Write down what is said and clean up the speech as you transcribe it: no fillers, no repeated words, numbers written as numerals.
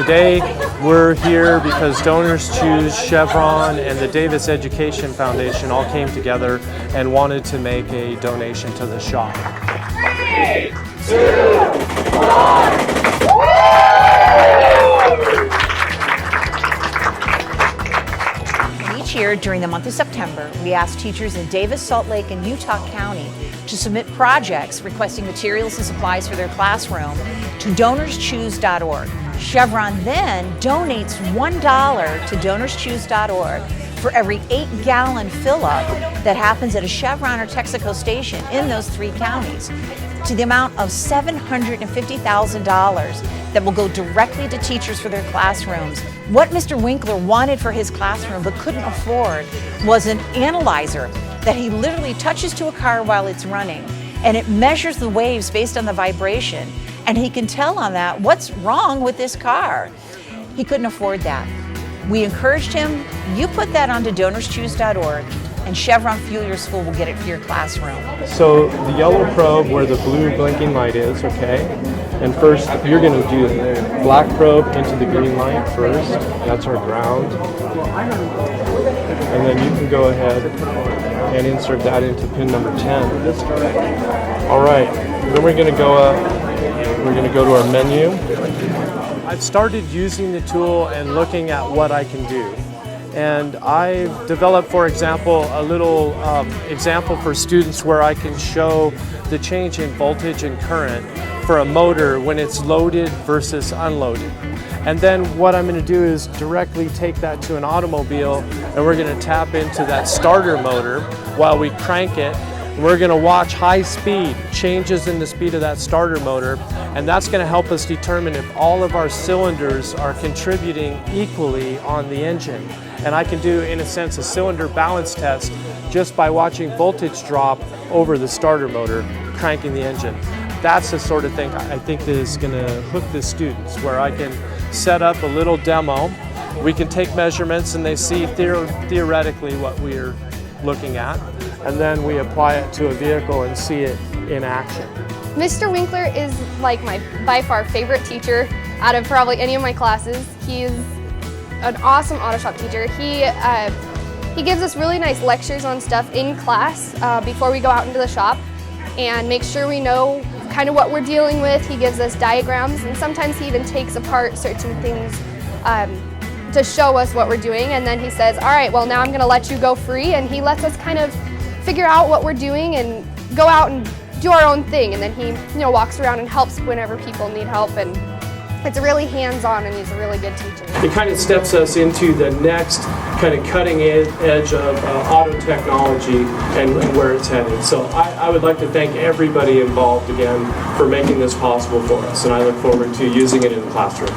today we're here because Donors Choose, Chevron, and the Davis Education Foundation all came together and wanted to make a donation to the shop. 3, 2, 1. Each year during the month of September, we ask teachers in Davis, Salt Lake, and Utah County to submit projects requesting materials and supplies for their classroom to DonorsChoose.org. Chevron then donates $1 to DonorsChoose.org for every 8-gallon fill-up that happens at a Chevron or Texaco station in those 3 counties, to the amount of $750,000 that will go directly to teachers for their classrooms. What Mr. Winkler wanted for his classroom but couldn't afford was an analyzer that he literally touches to a car while it's running, and it measures the waves based on the vibration, and he can tell on that what's wrong with this car. He couldn't afford that. We encouraged him, you put that onto DonorsChoose.org, and Chevron Fuel Your School will get it for your classroom. So the yellow probe where the blue blinking light is, okay? And first, you're going to do the black probe into the green light first. That's our ground. And then you can go ahead and insert that into pin number 10. All right, then we're going to go up, we're going to go to our menu. I've started using the tool and looking at what I can do. And I've developed, for example, a little example for students where I can show the change in voltage and current for a motor when it's loaded versus unloaded. And then what I'm going to do is directly take that to an automobile, and we're going to tap into that starter motor while we crank it. We're going to watch high speed changes in the speed of that starter motor, and that's going to help us determine if all of our cylinders are contributing equally on the engine. And I can do, in a sense, a cylinder balance test just by watching voltage drop over the starter motor, cranking the engine. That's the sort of thing I think that is going to hook the students, where I can set up a little demo. We can take measurements and they see theoretically what we're looking at, and then we apply it to a vehicle and see it in action. Mr. Winkler is like my by far favorite teacher out of probably any of my classes. He's an awesome auto shop teacher. He gives us really nice lectures on stuff in class before we go out into the shop, and makes sure we know kind of what we're dealing with. He gives us diagrams, and sometimes he even takes apart certain things to show us what we're doing, and then he says, all right, well, now I'm going to let you go free, and he lets us kind of figure out what we're doing and go out and do our own thing, and then he walks around and helps whenever people need help, and it's really hands-on, and he's a really good teacher. It kind of steps us into the next kind of cutting edge of auto technology and where it's headed. So I would like to thank everybody involved again for making this possible for us, and I look forward to using it in the classroom.